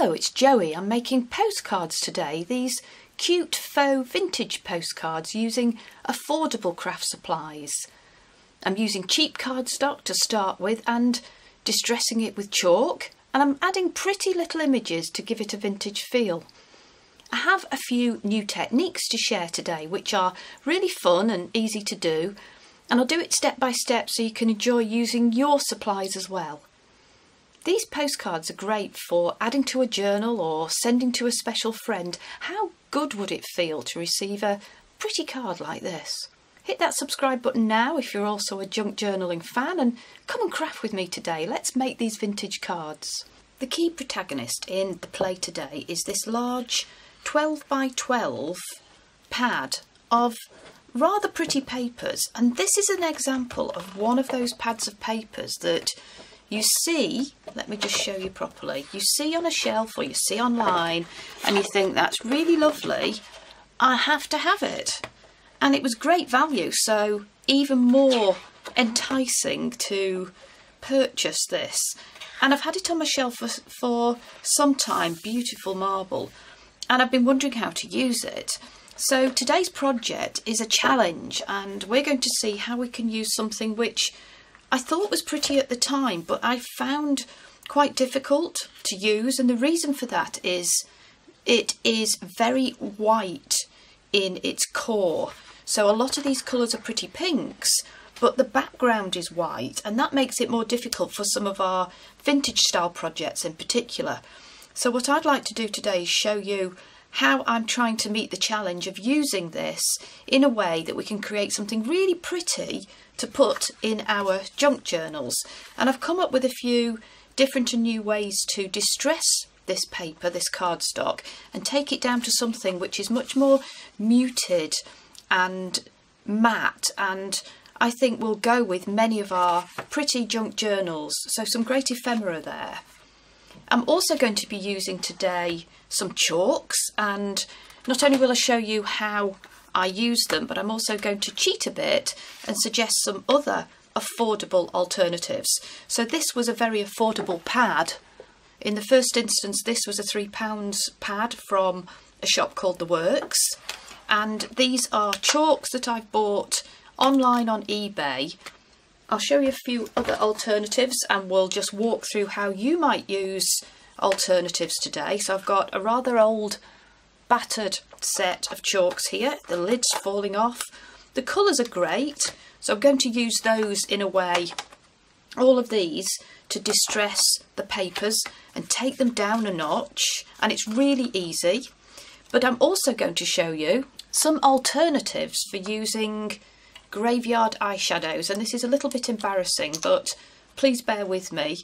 Hello, it's Joey. I'm making postcards today. These cute faux vintage postcards using affordable craft supplies. I'm using cheap cardstock to start with and distressing it with chalk, and I'm adding pretty little images to give it a vintage feel. I have a few new techniques to share today which are really fun and easy to do, and I'll do it step by step so you can enjoy using your supplies as well. These postcards are great for adding to a journal or sending to a special friend. How good would it feel to receive a pretty card like this? Hit that subscribe button now if you're also a junk journaling fan, and come and craft with me today. Let's make these vintage cards. The key protagonist in the play today is this large 12 by 12 pad of rather pretty papers, and this is an example of one of those pads of papers that you see, let me just show you properly, you see on a shelf or you see online and you think that's really lovely, I have to have it. And it was great value, so even more enticing to purchase this. And I've had it on my shelf for some time, beautiful marble, and I've been wondering how to use it. So today's project is a challenge, and we're going to see how we can use something which I thought was pretty at the time, but I found quite difficult to use, and the reason for that is it is very white in its core. So a lot of these colours are pretty pinks, but the background is white, and that makes it more difficult for some of our vintage style projects in particular. So what I'd like to do today is show you how I'm trying to meet the challenge of using this in a way that we can create something really pretty to put in our junk journals. And I've come up with a few different and new ways to distress this paper, this cardstock, and take it down to something which is much more muted and matte, and I think will go with many of our pretty junk journals. So some great ephemera there. I'm also going to be using today some chalks, and not only will I show you how I use them, but I'm also going to cheat a bit and suggest some other affordable alternatives. So this was a very affordable pad. In the first instance, this was a £3 pad from a shop called The Works, and these are chalks that I've bought online on eBay. I'll show you a few other alternatives and we'll just walk through how you might use alternatives today. So I've got a rather old battered set of chalks here, the lid's falling off. The colours are great, so I'm going to use those in a way, all of these, to distress the papers and take them down a notch, and it's really easy. But I'm also going to show you some alternatives for using graveyard eyeshadows, and this is a little bit embarrassing, but please bear with me.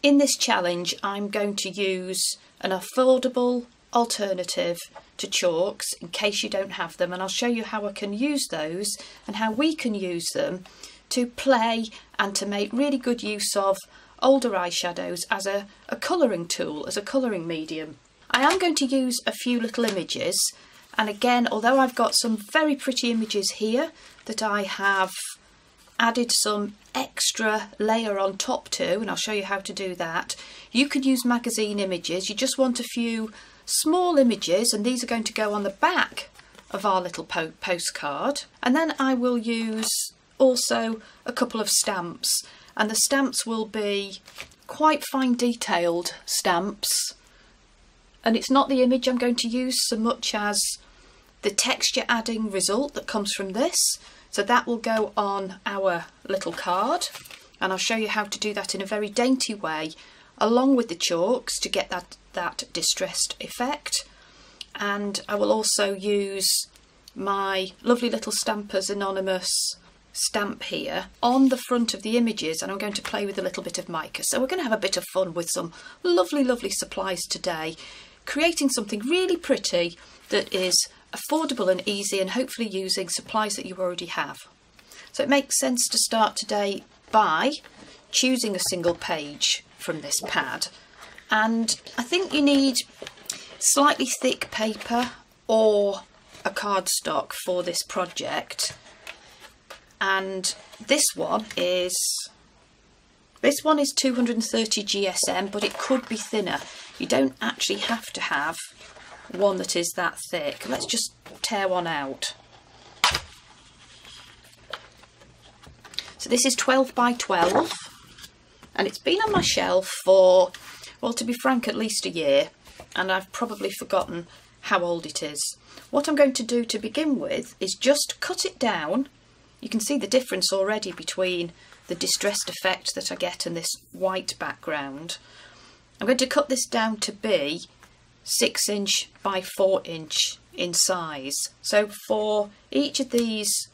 In this challenge I'm going to use an affordable alternative to chalks in case you don't have them, and I'll show you how I can use those and how we can use them to play and to make really good use of older eyeshadows as a colouring tool, as a colouring medium. I am going to use a few little images, and again, although I've got some very pretty images here that I have added some extra layer on top to, and I'll show you how to do that, you could use magazine images. You just want a few small images, and these are going to go on the back of our little postcard. And then I will use also a couple of stamps, and the stamps will be quite fine detailed stamps, and it's not the image I'm going to use so much as the texture adding result that comes from this. So that will go on our little card, and I'll show you how to do that in a very dainty way along with the chalks to get that distressed effect. And I will also use my lovely little Stampers Anonymous stamp here on the front of the images, and I'm going to play with a little bit of mica. So we're going to have a bit of fun with some lovely supplies today, creating something really pretty that is affordable and easy, and hopefully using supplies that you already have. So it makes sense to start today by choosing a single page from this pad, and I think you need slightly thick paper or a cardstock for this project. And this one is 230 GSM, but it could be thinner. You don't actually have to have one that is that thick. Let's just tear one out. So this is 12 by 12 and it's been on my shelf for, well, to be frank, at least a year, and I've probably forgotten how old it is. What I'm going to do to begin with is just cut it down. You can see the difference already between the distressed effect that I get and this white background. I'm going to cut this down to be 6 inch by 4 inch in size. So for each of these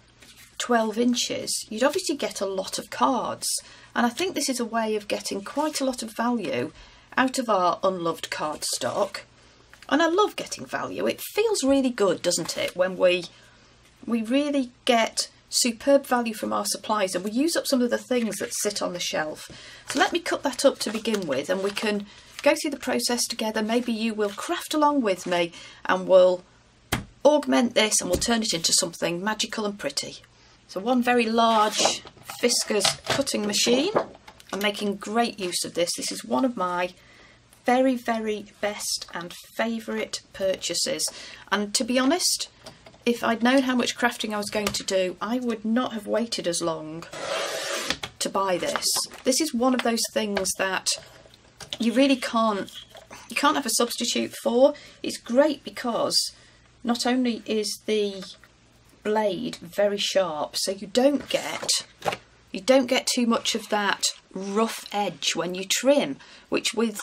12 inches, you'd obviously get a lot of cards. And I think this is a way of getting quite a lot of value out of our unloved cardstock. And I love getting value. It feels really good, doesn't it, when we really get superb value from our supplies and we use up some of the things that sit on the shelf. So let me cut that up to begin with, and we can go through the process together. Maybe you will craft along with me and we'll augment this and we'll turn it into something magical and pretty. So one very large Fiskars cutting machine. I'm making great use of this. This is one of my very, very best and favourite purchases. And to be honest, if I'd known how much crafting I was going to do, I would not have waited as long to buy this. This is one of those things that you really can't have a substitute for. It's great because not only is the blade very sharp, so you don't get too much of that rough edge when you trim, which with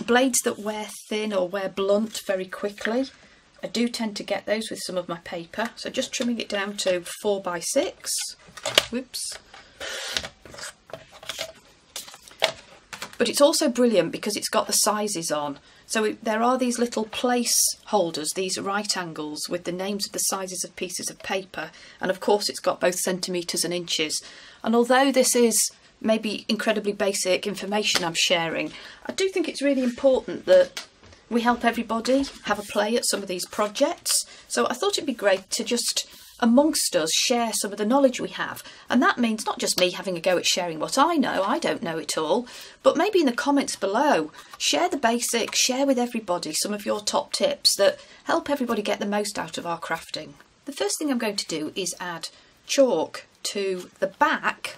blades that wear thin or wear blunt very quickly, I do tend to get those with some of my paper. So just trimming it down to 4 by 6. Whoops. But it's also brilliant because it's got the sizes on. So there are these little place holders, these right angles with the names of the sizes of pieces of paper. And of course it's got both centimetres and inches. And although this is maybe incredibly basic information I'm sharing, I do think it's really important that we help everybody have a play at some of these projects. So I thought it'd be great to just, amongst us, share some of the knowledge we have. And that means not just me having a go at sharing what I know, I don't know it all, but maybe in the comments below, share the basics, share with everybody some of your top tips that help everybody get the most out of our crafting. The first thing I'm going to do is add chalk to the back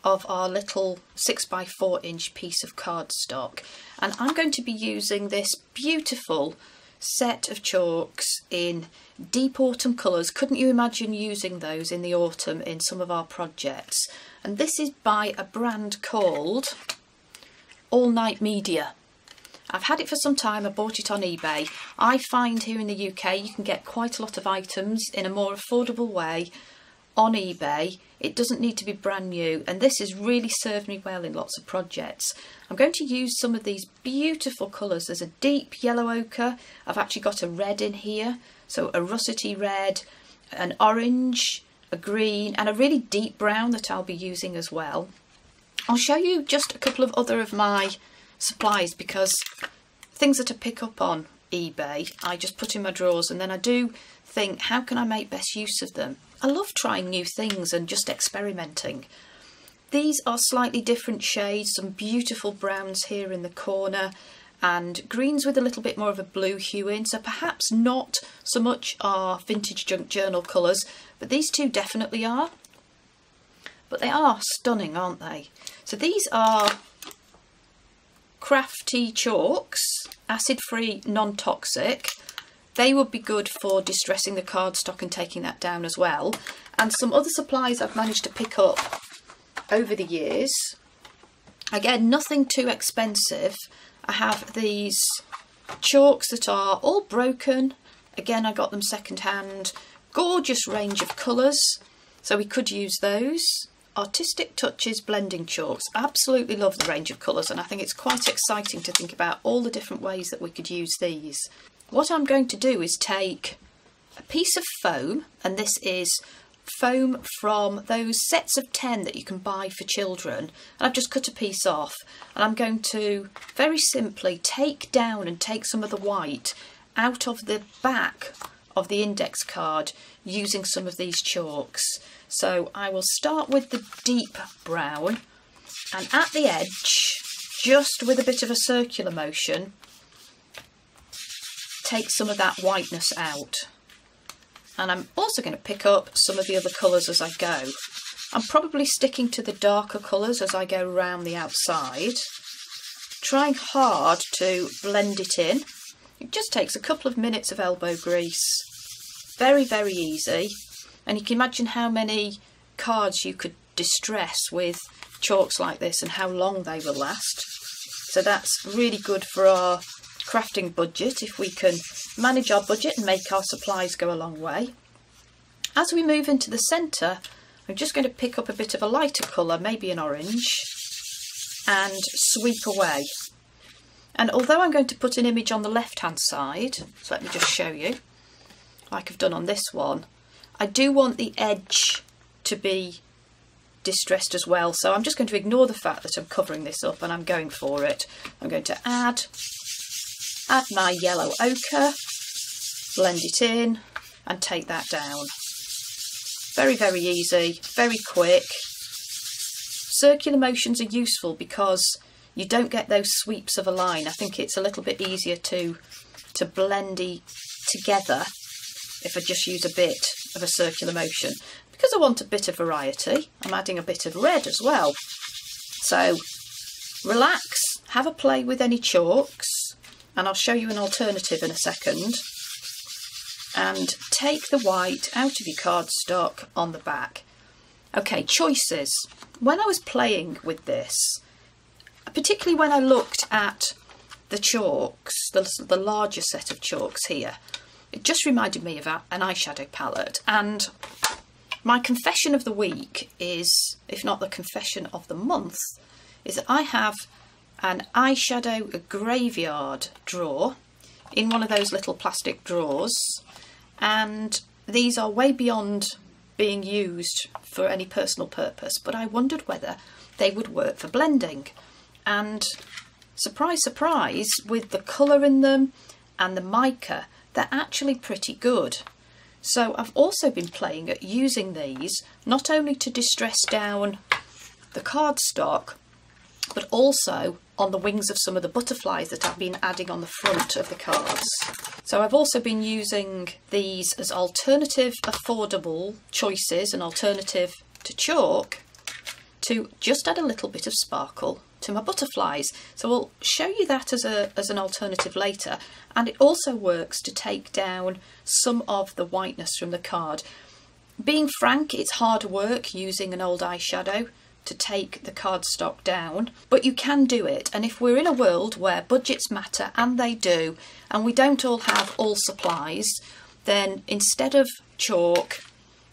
of our little 6 by 4 inch piece of cardstock, and I'm going to be using this beautiful set of chalks in deep autumn colours. Couldn't you imagine using those in the autumn in some of our projects? And this is by a brand called All Night Media. I've had it for some time. I bought it on eBay. I find here in the UK you can get quite a lot of items in a more affordable way on eBay. It doesn't need to be brand new, and this has really served me well in lots of projects. I'm going to use some of these beautiful colours. There's a deep yellow ochre. I've actually got a red in here, so a russety red, an orange, a green, and a really deep brown that I'll be using as well. I'll show you just a couple of other of my supplies, because things that I pick up on eBay I just put in my drawers, and then I do think, how can I make best use of them? I love trying new things and just experimenting. These are slightly different shades, some beautiful browns here in the corner and greens with a little bit more of a blue hue in, so perhaps not so much our vintage junk journal colours, but these two definitely are. But they are stunning, aren't they? So these are crafty chalks, acid-free, non-toxic. They would be good for distressing the cardstock and taking that down as well. And some other supplies I've managed to pick up over the years. Again, nothing too expensive. I have these chalks that are all broken. Again, I got them second-hand. Gorgeous range of colours, so we could use those. Artistic Touches blending chalks. Absolutely love the range of colours, and I think it's quite exciting to think about all the different ways that we could use these. What I'm going to do is take a piece of foam, and this is foam from those sets of 10 that you can buy for children, and I've just cut a piece off, and I'm going to very simply take down and take some of the white out of the back of the index card using some of these chalks. So I will start with the deep brown, and at the edge, just with a bit of a circular motion, take some of that whiteness out. And I'm also going to pick up some of the other colours as I go. I'm probably sticking to the darker colours as I go around the outside, trying hard to blend it in. It just takes a couple of minutes of elbow grease. Very, very easy. And you can imagine how many cards you could distress with chalks like this and how long they will last. So that's really good for our crafting budget if we can manage our budget and make our supplies go a long way. As we move into the centre, I'm just going to pick up a bit of a lighter colour, maybe an orange, and sweep away. And although I'm going to put an image on the left hand side, so let me just show you, like I've done on this one, I do want the edge to be distressed as well, so I'm just going to ignore the fact that I'm covering this up and I'm going for it. I'm going to add my yellow ochre, blend it in and take that down. Very, very easy, very quick. Circular motions are useful because you don't get those sweeps of a line. I think it's a little bit easier to blend together if I just use a bit of a circular motion. Because I want a bit of variety, I'm adding a bit of red as well. So relax, have a play with any chalks, and I'll show you an alternative in a second. And take the white out of your cardstock on the back. Okay, choices. When I was playing with this, particularly when I looked at the chalks, the larger set of chalks here, it just reminded me of an eyeshadow palette. And my confession of the week is, if not the confession of the month, is that I have an eyeshadow graveyard drawer in one of those little plastic drawers, and these are way beyond being used for any personal purpose, but I wondered whether they would work for blending. And surprise, surprise, with the colour in them and the mica, they're actually pretty good. So I've also been playing at using these not only to distress down the cardstock, but also on the wings of some of the butterflies that I've been adding on the front of the cards. So I've also been using these as alternative affordable choices, an alternative to chalk, to just add a little bit of sparkle to my butterflies. So I'll show you that as an alternative later. And it also works to take down some of the whiteness from the card. Being frank, it's hard work using an old eyeshadow to take the cardstock down, but you can do it. And if we're in a world where budgets matter, and they do, and we don't all have all supplies, then instead of chalk,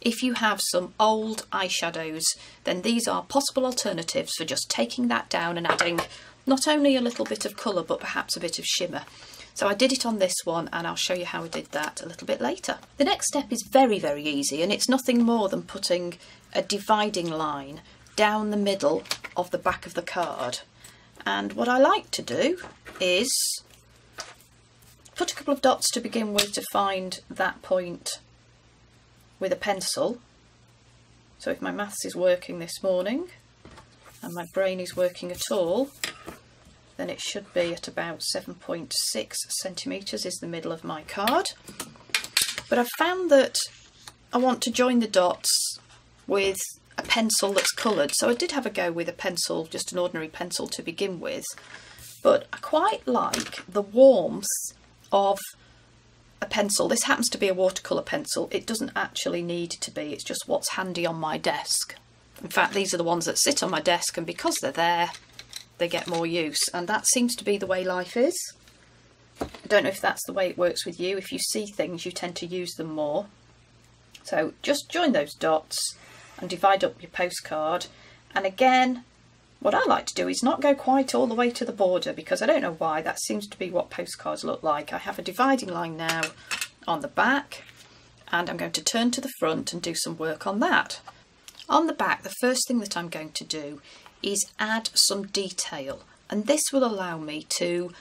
if you have some old eyeshadows, then these are possible alternatives for just taking that down and adding not only a little bit of colour, but perhaps a bit of shimmer. So I did it on this one, and I'll show you how I did that a little bit later. The next step is very, very easy, and it's nothing more than putting a dividing line down the middle of the back of the card. And what I like to do is put a couple of dots to begin with to find that point with a pencil. So if my maths is working this morning and my brain is working at all, then it should be at about 7.6 centimetres is the middle of my card. But I've found that I want to join the dots with a pencil that's coloured. So I did have a go with a pencil, just an ordinary pencil to begin with, but I quite like the warmth of a pencil. This happens to be a watercolour pencil. It doesn't actually need to be, it's just what's handy on my desk. In fact, these are the ones that sit on my desk, and because they're there, they get more use, and that seems to be the way life is. I don't know if that's the way it works with you. If you see things, you tend to use them more. So just join those dots and divide up your postcard. And again, what I like to do is not go quite all the way to the border, because I don't know why, that seems to be what postcards look like. I have a dividing line now on the back, and I'm going to turn to the front and do some work on that. On the back, the first thing that I'm going to do is add some detail, and this will allow me to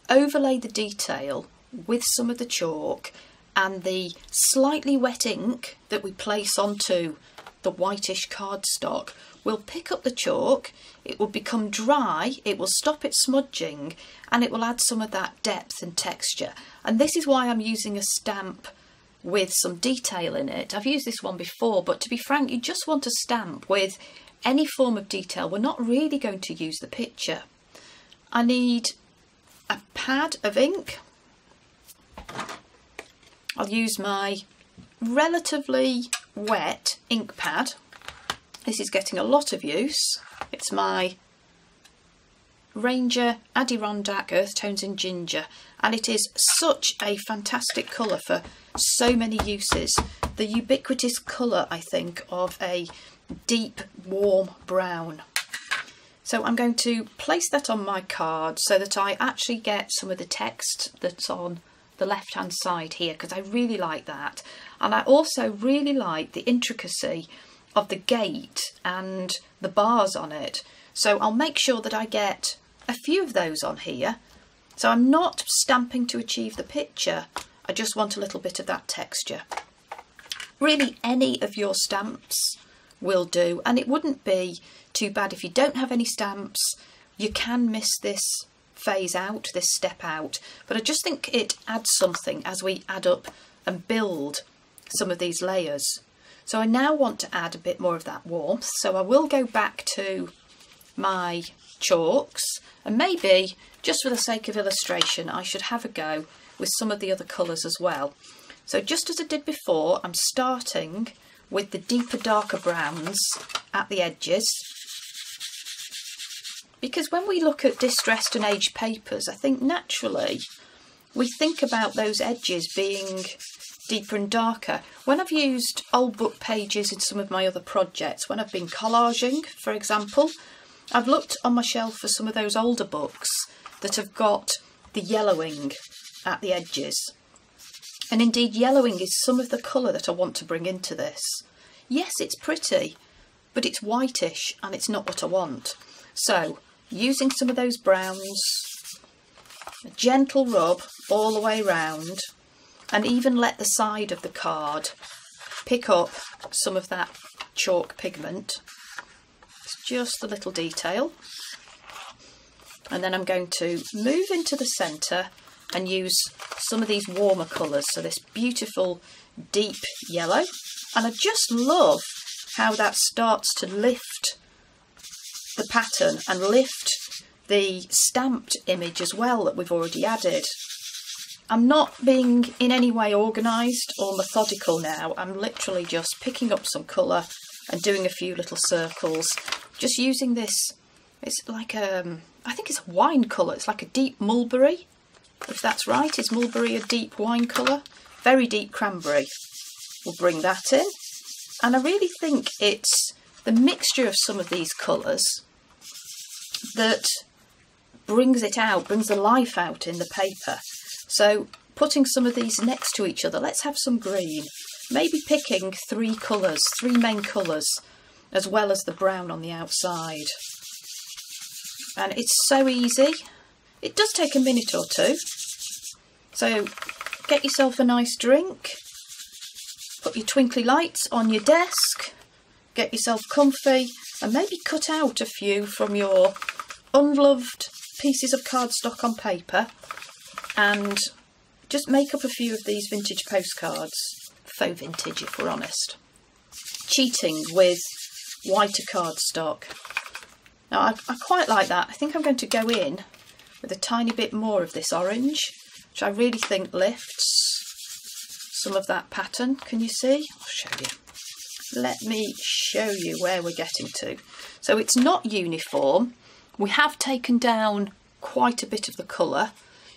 overlay the detail with some of the chalk and the slightly wet ink that we place onto the whitish cardstock, will pick up the chalk, it will become dry, it will stop it smudging, and it will add some of that depth and texture. And this is why I'm using a stamp with some detail in it. I've used this one before, but to be frank, you just want a stamp with any form of detail. We're not really going to use the picture. I need a pad of ink. I'll use my relatively wet ink pad. This is getting a lot of use. It's my Ranger Adirondack Earth Tones in Ginger, and it is such a fantastic colour for so many uses. The ubiquitous colour, I think, of a deep warm brown. So I'm going to place that on my card so that I actually get some of the text that's on the left hand side here, because I really like that. And I also really like the intricacy of the gate and the bars on it. So I'll make sure that I get a few of those on here. So I'm not stamping to achieve the picture, I just want a little bit of that texture. Really, any of your stamps will do, and it wouldn't be too bad if you don't have any stamps. You can miss this phase out, this step out, but I just think it adds something as we add up and build some of these layers. So I now want to add a bit more of that warmth, so I will go back to my chalks, and maybe just for the sake of illustration I should have a go with some of the other colours as well. So just as I did before, I'm starting with the deeper, darker browns at the edges, because when we look at distressed and aged papers, I think naturally we think about those edges being deeper and darker. When I've used old book pages in some of my other projects, when I've been collaging, for example, I've looked on my shelf for some of those older books that have got the yellowing at the edges. And indeed, yellowing is some of the colour that I want to bring into this. Yes, it's pretty, but it's whitish and it's not what I want. So, using some of those browns, a gentle rub all the way round, and even let the side of the card pick up some of that chalk pigment. It's just a little detail. And then I'm going to move into the centre and use some of these warmer colours, so this beautiful deep yellow. And I just love how that starts to lift the pattern and lift the stamped image as well that we've already added. I'm not being in any way organised or methodical now. I'm literally just picking up some colour and doing a few little circles. Just using this, it's like a, I think it's a wine colour. It's like a deep mulberry, if that's right. Is mulberry a deep wine colour? Very deep cranberry. We'll bring that in. And I really think it's the mixture of some of these colours that brings it out, brings the life out in the paper. So putting some of these next to each other, let's have some green. Maybe picking three colours, three main colours, as well as the brown on the outside. And it's so easy. It does take a minute or two. So get yourself a nice drink, put your twinkly lights on your desk, get yourself comfy, and maybe cut out a few from your unloved pieces of cardstock on paper and just make up a few of these vintage postcards. Faux vintage, if we're honest. Cheating with whiter cardstock. Now I quite like that. I think I'm going to go in with a tiny bit more of this orange, which I really think lifts some of that pattern. Can you see? I'll show you. Let me show you where we're getting to. So it's not uniform. We have taken down quite a bit of the colour.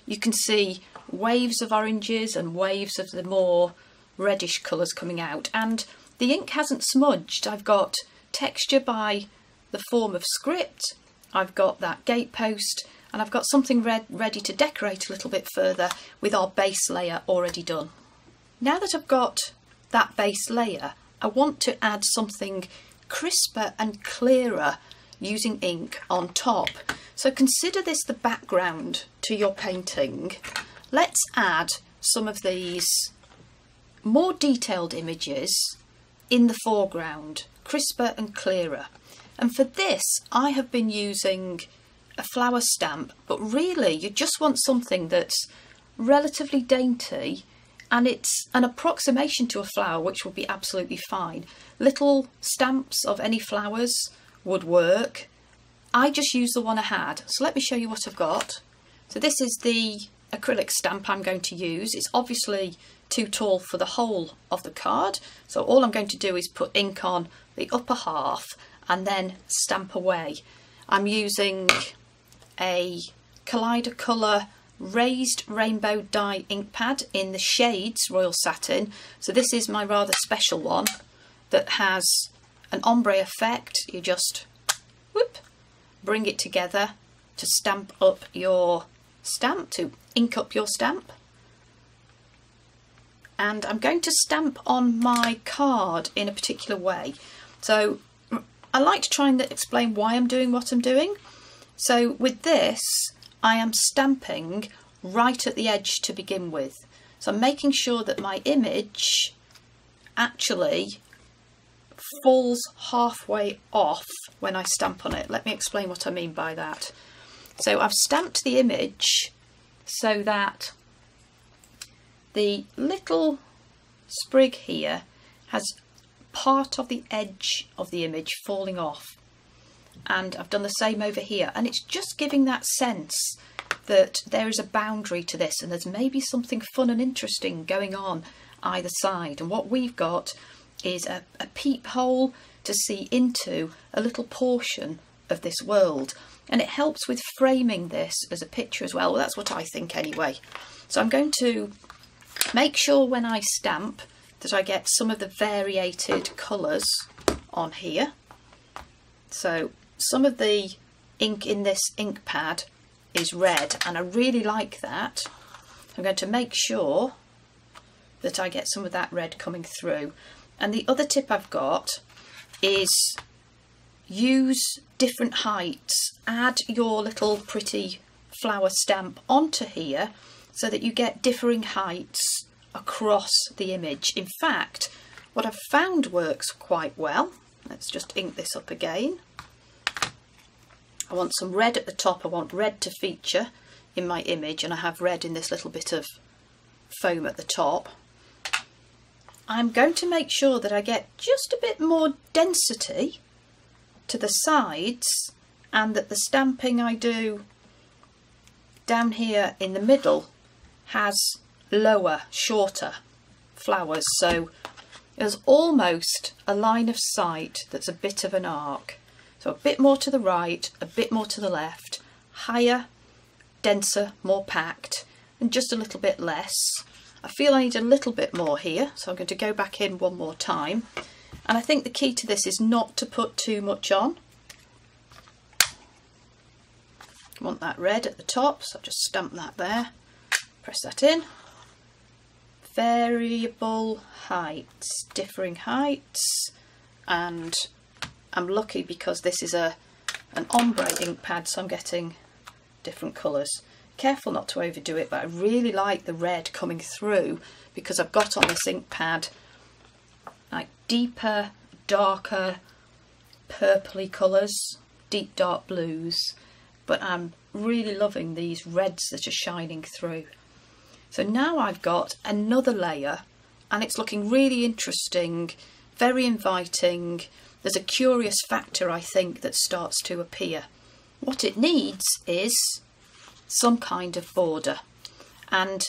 You can see waves of oranges and waves of the more reddish colours coming out, and the ink hasn't smudged. I've got texture by the form of script, I've got that gatepost, and I've got something ready to decorate a little bit further with our base layer already done. Now that I've got that base layer, I want to add something crisper and clearer using ink on top. So consider this the background to your painting. Let's add some of these more detailed images in the foreground, crisper and clearer. And for this I have been using a flower stamp, but really you just want something that's relatively dainty and it's an approximation to a flower, which will be absolutely fine. Little stamps of any flowers would work. I just used the one I had, so let me show you what I've got. So this is the acrylic stamp I'm going to use. It's obviously too tall for the whole of the card, so all I'm going to do is put ink on the upper half and then stamp away. I'm using a Collage raised rainbow dye ink pad in the shades Royal Satin. So this is my rather special one that has an ombre effect. You just whoop, bring it together to stamp up your stamp, to ink up your stamp. And I'm going to stamp on my card in a particular way. So I like to try and explain why I'm doing what I'm doing. So with this, I am stamping right at the edge to begin with. So I'm making sure that my image actually falls halfway off when I stamp on it. Let me explain what I mean by that. So I've stamped the image so that the little sprig here has part of the edge of the image falling off. And I've done the same over here, and it's just giving that sense that there is a boundary to this and there's maybe something fun and interesting going on either side. And what we've got is a peephole to see into a little portion of this world, and it helps with framing this as a picture as well. Well, that's what I think anyway. So I'm going to make sure when I stamp that I get some of the variated colours on here. So some of the ink in this ink pad is red, and I really like that. I'm going to make sure that I get some of that red coming through. And the other tip I've got is use different heights. Add your little pretty flower stamp onto here so that you get differing heights across the image. In fact, what I've found works quite well. Let's just ink this up again. I want some red at the top. I want red to feature in my image, and I have red in this little bit of foam at the top. I'm going to make sure that I get just a bit more density to the sides, and that the stamping I do down here in the middle has lower, shorter flowers. So there's almost a line of sight that's a bit of an arc. So a bit more to the right, a bit more to the left, higher, denser, more packed, and just a little bit less. I feel I need a little bit more here, so I'm going to go back in one more time. And I think the key to this is not to put too much on. I want that red at the top, so I'll just stamp that there, press that in. Variable heights, differing heights, and I'm lucky because this is an ombre ink pad, so I'm getting different colours. Careful not to overdo it, but I really like the red coming through because I've got on this ink pad like deeper, darker, purpley colours, deep dark blues, but I'm really loving these reds that are shining through. So now I've got another layer and it's looking really interesting, very inviting. There's a curious factor, I think, that starts to appear. What it needs is some kind of border, and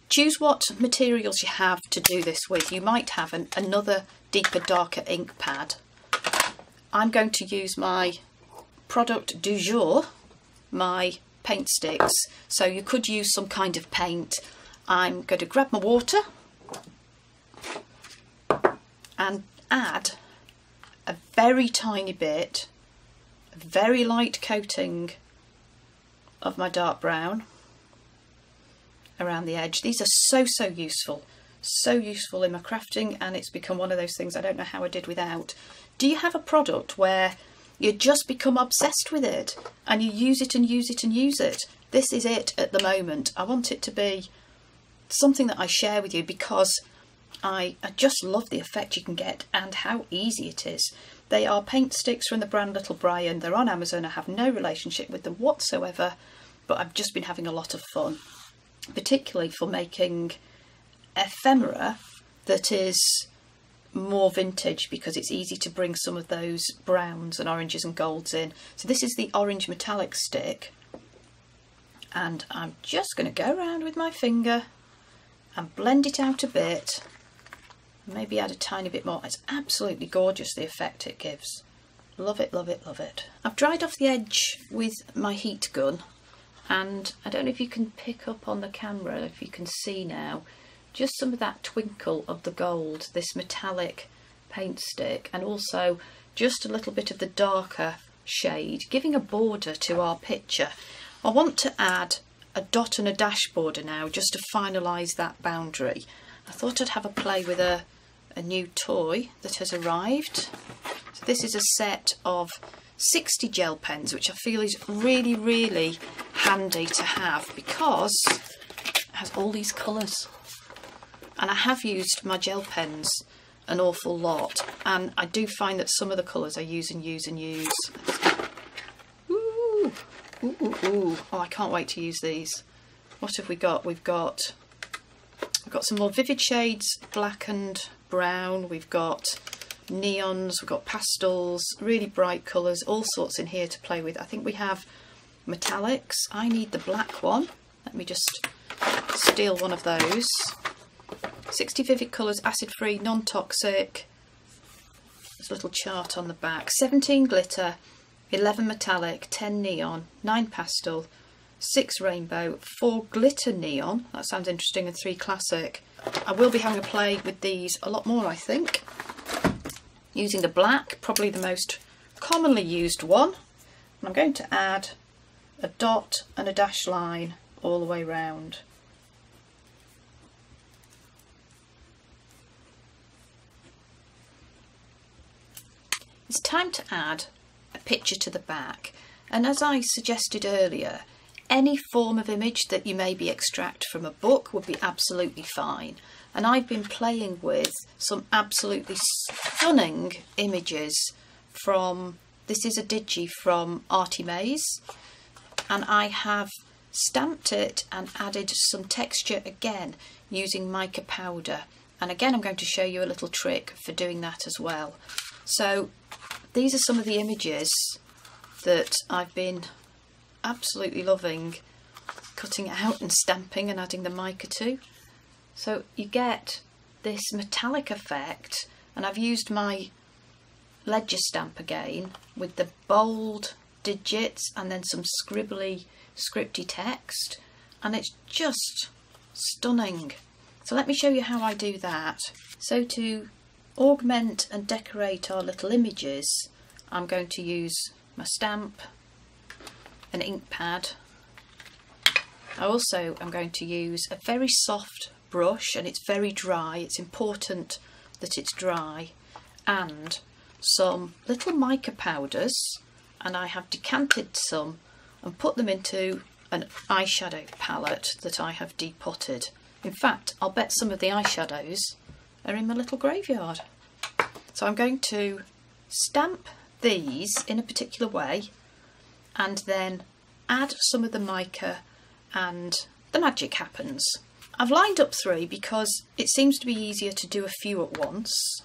choose what materials you have to do this with. You might have another deeper, darker ink pad. I'm going to use my product du jour, my paint sticks, so you could use some kind of paint. I'm going to grab my water and add a very tiny bit, a very light coating of my dark brown around the edge. These are so useful in my crafting, and it's become one of those things I don't know how I did without. Do you have a product where you just become obsessed with it and you use it and use it and use it? This is it at the moment. I want it to be something that I share with you because I just love the effect you can get and how easy it is. They are paint sticks from the brand Little Brian. They're on Amazon. I have no relationship with them whatsoever, but I've just been having a lot of fun, particularly for making ephemera that is more vintage, because it's easy to bring some of those browns and oranges and golds in. So this is the orange metallic stick, and I'm just going to go around with my finger and blend it out a bit. Maybe add a tiny bit more. It's absolutely gorgeous, the effect it gives. Love it, love it, love it. I've dried off the edge with my heat gun, and I don't know if you can pick up on the camera, if you can see now, just some of that twinkle of the gold, this metallic paint stick, and also just a little bit of the darker shade, giving a border to our picture. I want to add a dot and a dash border now, just to finalise that boundary. I thought I'd have a play with a new toy that has arrived. So this is a set of 60 gel pens, which I feel is really, really handy to have because it has all these colours. And I have used my gel pens an awful lot, and I do find that some of the colours I use and use and use. Ooh, ooh, ooh, ooh. Oh, I can't wait to use these. What have we got? We've got some more vivid shades, black and brown. We've got neons, we've got pastels, really bright colours, all sorts in here to play with. I think we have metallics. I need the black one. Let me just steal one of those. 60 vivid colours, acid free, non-toxic. There's a little chart on the back. 17 glitter, 11 metallic, 10 neon, 9 pastel, 6 rainbow, 4 glitter neon, that sounds interesting, and 3 classic. I will be having a play with these a lot more, I think. Using the black, probably the most commonly used one. And I'm going to add a dot and a dash line all the way round. It's time to add a picture to the back, and as I suggested earlier, any form of image that you maybe extract from a book would be absolutely fine. And I've been playing with some absolutely stunning images from, this is a digi from Artie Mays, and I have stamped it and added some texture again using mica powder. And again, I'm going to show you a little trick for doing that as well. So these are some of the images that I've been absolutely loving cutting out and stamping and adding the mica to. So you get this metallic effect, and I've used my ledger stamp again with the bold digits and then some scribbly scripty text, and it's just stunning. So let me show you how I do that. So to augment and decorate our little images, I'm going to use my stamp, an ink pad. I also am going to use a very soft brush, and it's very dry. It's important that it's dry, and some little mica powders, and I have decanted some and put them into an eyeshadow palette that I have depotted. In fact, I'll bet some of the eyeshadows are in my little graveyard. So I'm going to stamp these in a particular way and then add some of the mica, and the magic happens. I've lined up 3 because it seems to be easier to do a few at once,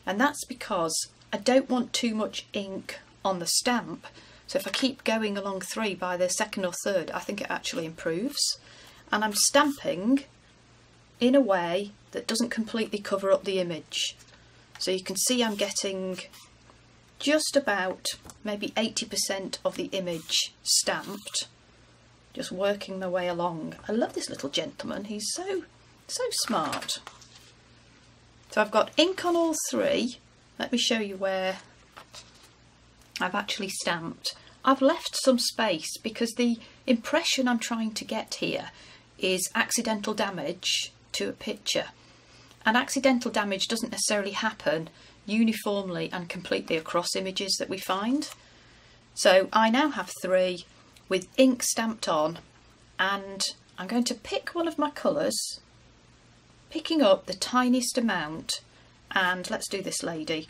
and that's because I don't want too much ink on the stamp. So if I keep going along 3 by the 2nd or 3rd, I think it actually improves. And I'm stamping in a way that doesn't completely cover up the image. So you can see I'm getting just about maybe 80% of the image stamped, just working my way along. I love this little gentleman, he's so smart. So I've got ink on all 3. Let me show you where I've actually stamped. I've left some space because the impression I'm trying to get here is accidental damage to a picture. And accidental damage doesn't necessarily happen uniformly and completely across images that we find. So I now have 3 with ink stamped on, and I'm going to pick one of my colours, picking up the tiniest amount, and let's do this lady.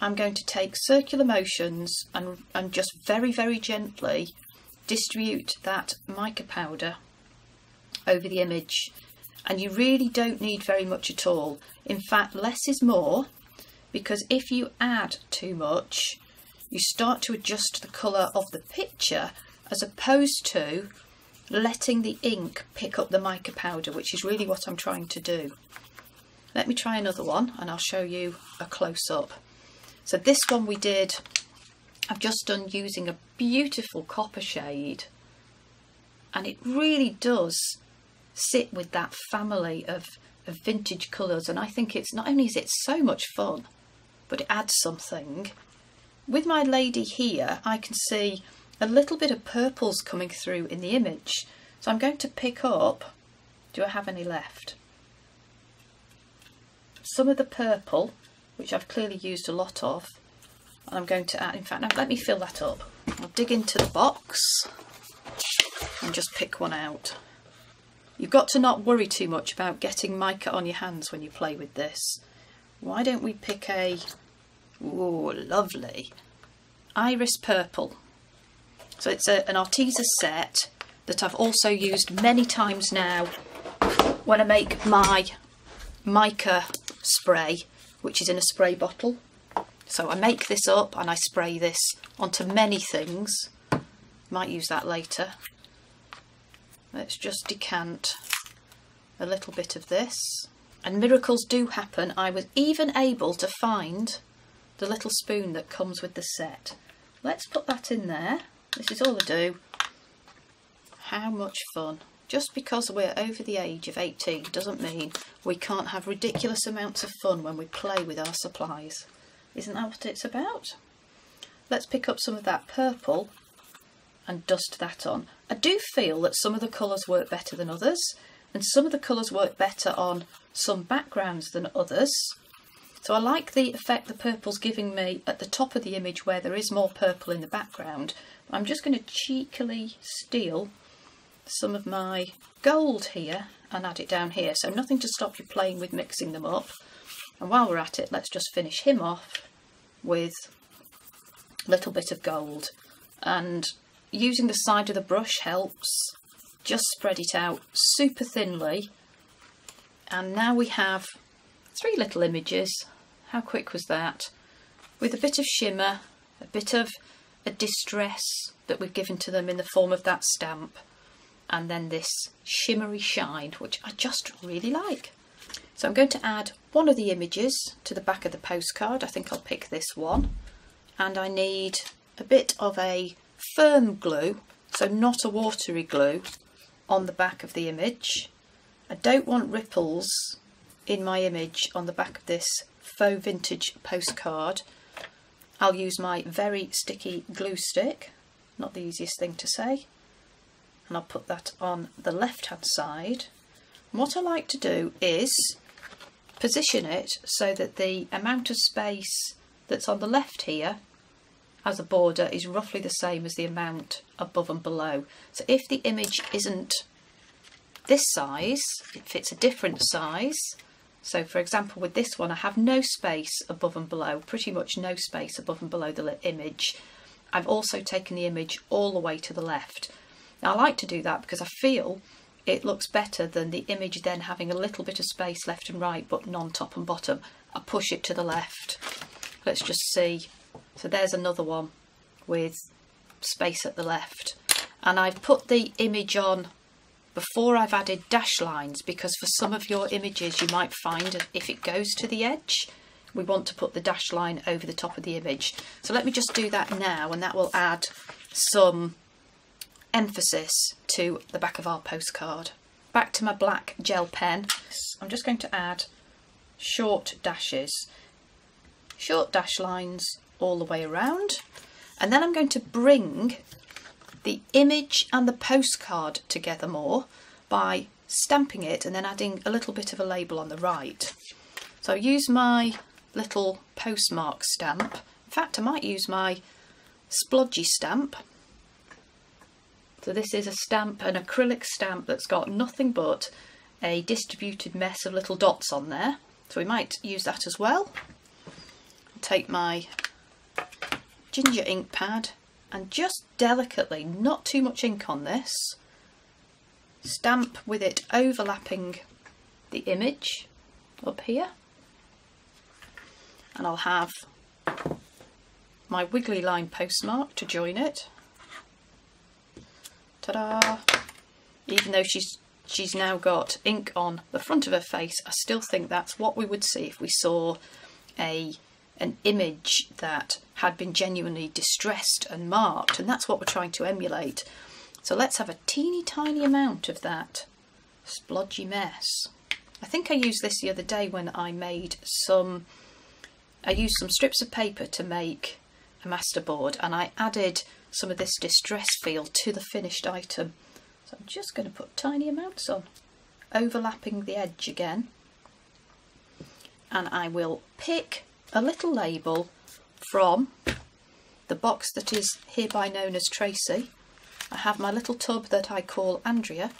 I'm going to take circular motions and just very, very gently distribute that mica powder over the image. And you really don't need very much at all. In fact, less is more, because if you add too much, you start to adjust the colour of the picture as opposed to letting the ink pick up the mica powder, which is really what I'm trying to do. Let me try another one and I'll show you a close-up. So this one I've just done using a beautiful copper shade, and it really does sit with that family of vintage colours, and I think it's not only is it so much fun, but it adds something. With my lady here, I can see a little bit of purples coming through in the image, so I'm going to pick up, do I have any left? Some of the purple, which I've clearly used a lot of, and I'm going to add, in fact, now let me fill that up. I'll dig into the box and just pick one out. You've got to not worry too much about getting mica on your hands when you play with this. Why don't we pick a, ooh, lovely iris purple. So it's an Arteza set that I've also used many times now when I make my mica spray, which is in a spray bottle. So I make this up and I spray this onto many things. Might use that later. Let's just decant a little bit of this. And miracles do happen. I was even able to find the little spoon that comes with the set. Let's put that in there. This is all I do. How much fun. Just because we're over the age of 18 doesn't mean we can't have ridiculous amounts of fun when we play with our supplies. Isn't that what it's about? Let's pick up some of that purple and dust that on. I do feel that some of the colours work better than others, and some of the colours work better on some backgrounds than others. So I like the effect the purple's giving me at the top of the image where there is more purple in the background. I'm just going to cheekily steal some of my gold here and add it down here, so nothing to stop you playing with mixing them up. And while we're at it, let's just finish him off with a little bit of gold, and using the side of the brush helps. Just spread it out super thinly, and now we have 3 little images. How quick was that? With a bit of shimmer, a bit of a distress that we've given to them in the form of that stamp, and then this shimmery shine, which I just really like. So I'm going to add one of the images to the back of the postcard. I think I'll pick this one, and I need a bit of a firm glue, so not a watery glue, on the back of the image. I don't want ripples in my image on the back of this faux vintage postcard. I'll use my very sticky glue stick, not the easiest thing to say, and I'll put that on the left hand side. And what I like to do is position it so that the amount of space that's on the left here as a border is roughly the same as the amount above and below. So if the image isn't this size, if it's a different size, so for example with this one I have no space above and below, pretty much no space above and below the image. I've also taken the image all the way to the left. Now I like to do that because I feel it looks better than the image then having a little bit of space left and right but none top and bottom. I push it to the left. Let's just see. So there's another one with space at the left, and I've put the image on before I've added dash lines, because for some of your images you might find if it goes to the edge we want to put the dash line over the top of the image. So let me just do that now, and that will add some emphasis to the back of our postcard. Back to my black gel pen, I'm just going to add short dashes, short dash lines all the way around, and then I'm going to bring the image and the postcard together more by stamping it and then adding a little bit of a label on the right. So I use my little postmark stamp. In fact, I might use my splodgy stamp. So this is a stamp, an acrylic stamp that's got nothing but a distributed mess of little dots on there. So we might use that as well. take my ginger ink pad and just delicately, not too much ink on this, stamp with it overlapping the image up here. And I'll have my wiggly line postmark to join it. Ta-da! Even though she's now got ink on the front of her face, I still think that's what we would see if we saw an image that had been genuinely distressed and marked, and that's what we're trying to emulate. So let's have a teeny tiny amount of that splodgy mess. I think I used this the other day when I made I used some strips of paper to make a masterboard, and I added some of this distress feel to the finished item. So I'm just going to put tiny amounts on, overlapping the edge again. And I will pick a little label from the box that is hereby known as Tracy. I have my little tub that I call Andrea,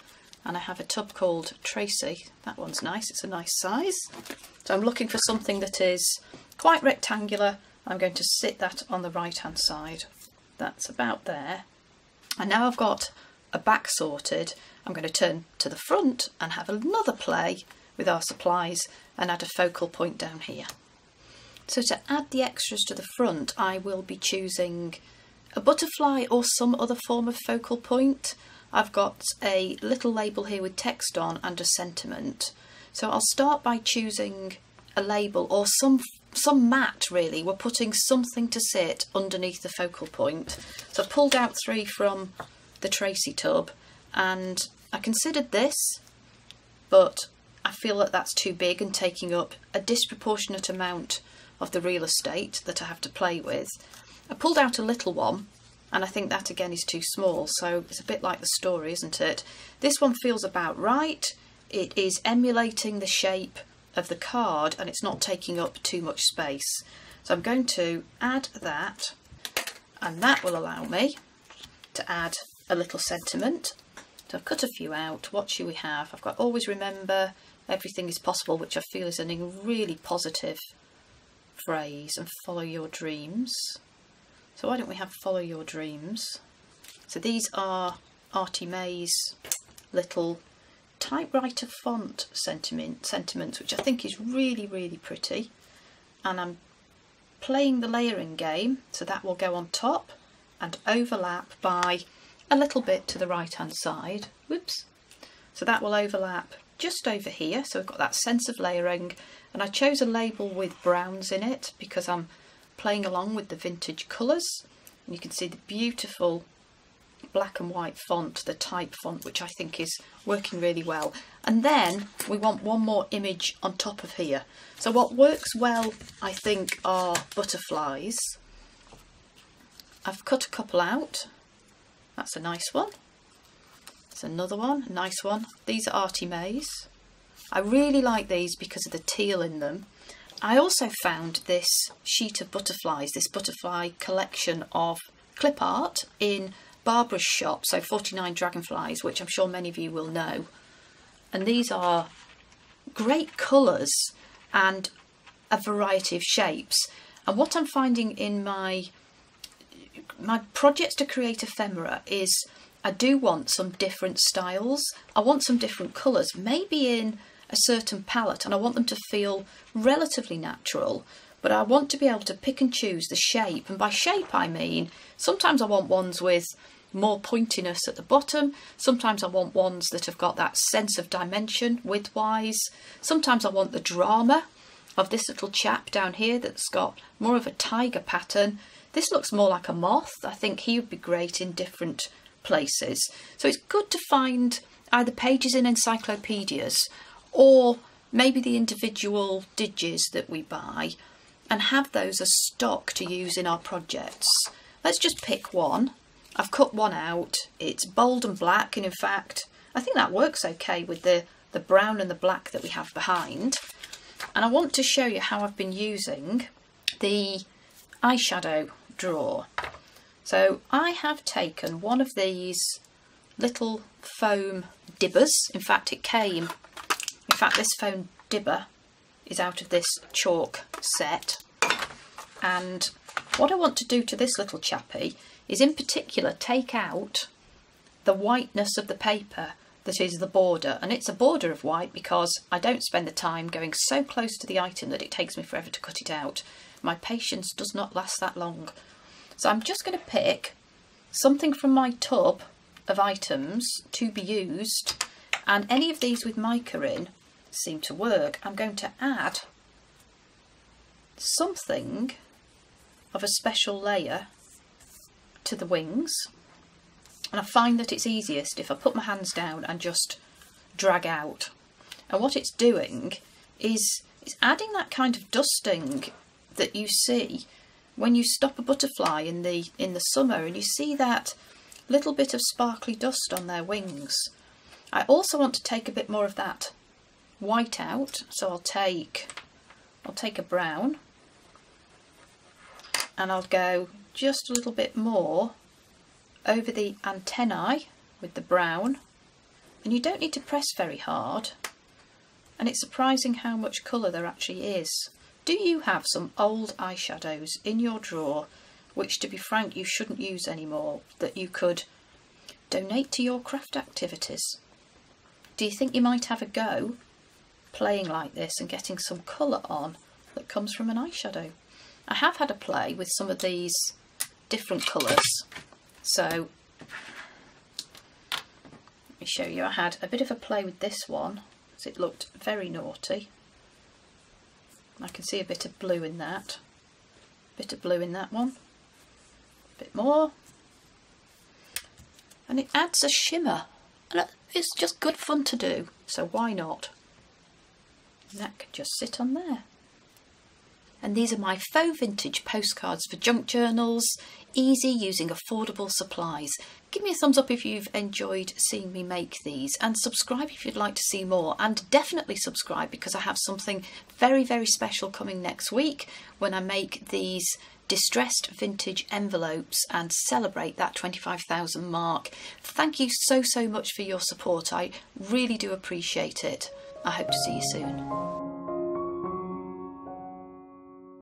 and I have a tub called Tracy. That one's nice, it's a nice size. So I'm looking for something that is quite rectangular. I'm going to sit that on the right hand side. That's about there. And now I've got a back sorted, I'm going to turn to the front and have another play with our supplies and add a focal point down here. So to add the extras to the front, I will be choosing a butterfly or some other form of focal point. I've got a little label here with text on and a sentiment. So I'll start by choosing a label or some mat really. We're putting something to sit underneath the focal point. So I pulled out 3 from the Tracy tub, and I considered this, but I feel that that's too big and taking up a disproportionate amount of the real estate that I have to play with. I pulled out a little one, and I think that again is too small, so it's a bit like the story, isn't it? This one feels about right. It is emulating the shape of the card and it's not taking up too much space. So I'm going to add that, and that will allow me to add a little sentiment. So I've cut a few out. What should we have? I've got always remember everything is possible, which I feel is a really positive phrase, and follow your dreams. So why don't we have follow your dreams? So these are Artie May's little typewriter font sentiments, which I think is really pretty. And I'm playing the layering game, so that will go on top and overlap by a little bit to the right hand side. Whoops. So that will overlap just over here, so we've got that sense of layering. And I chose a label with browns in it because I'm playing along with the vintage colours, and you can see the beautiful black and white font, the type font, which I think is working really well. And then we want one more image on top of here. So what works well, I think, are butterflies. I've cut a couple out. That's a nice one. There's another one, a nice one. These are Artie May's. I really like these because of the teal in them. I also found this sheet of butterflies, this butterfly collection of clip art in Barbara's shop, so 49 Dragonflies, which I'm sure many of you will know. And these are great colours and a variety of shapes. And what I'm finding in my projects to create ephemera is I do want some different styles. I want some different colours, maybe in a certain palette, and I want them to feel relatively natural, but I want to be able to pick and choose the shape. And by shape I mean sometimes I want ones with more pointiness at the bottom, sometimes I want ones that have got that sense of dimension width-wise, sometimes I want the drama of this little chap down here that's got more of a tiger pattern. This looks more like a moth. I think he would be great in different places. So it's good to find either pages in encyclopedias or maybe the individual digis that we buy and have those as stock to use in our projects. Let's just pick one. I've cut one out. It's bold and black, and in fact I think that works okay with the brown and the black that we have behind. And I want to show you how I've been using the eyeshadow drawer. So I have taken one of these little foam dibbers. In fact this foam dibber is out of this chalk set, And what I want to do to this little chappy is in particular take out the whiteness of the paper that is the border, and it's a border of white because I don't spend the time going so close to the item that it takes me forever to cut it out. My patience does not last that long. So I'm just going to pick something from my tub of items to be used, and any of these with mica in seem to work. I'm going to add something of a special layer to the wings, and I find that it's easiest if I put my hands down and just drag out. And what it's doing is it's adding that kind of dusting that you see when you stop a butterfly in the summer and you see that little bit of sparkly dust on their wings. I also want to take a bit more of that white out, so I'll take a brown, and I'll go just a little bit more over the antennae with the brown, and you don't need to press very hard, and it's surprising how much colour there actually is. Do you have some old eyeshadows in your drawer which, to be frank, you shouldn't use anymore, that you could donate to your craft activities? Do you think you might have a go playing like this and getting some colour on that comes from an eyeshadow? I have had a play with some of these different colours. So let me show you. I had a bit of a play with this one because it looked very naughty. I can see a bit of blue in that, bit of blue in that one, a bit more, and it adds a shimmer, and it's just good fun to do, so why not? And that can just sit on there. And these are my faux vintage postcards for junk journals, easy using affordable supplies. Give me a thumbs up if you've enjoyed seeing me make these, and subscribe if you'd like to see more, and definitely subscribe because I have something very, very special coming next week when I make these distressed vintage envelopes and celebrate that 25,000 mark. Thank you so much for your support. I really do appreciate it. I hope to see you soon.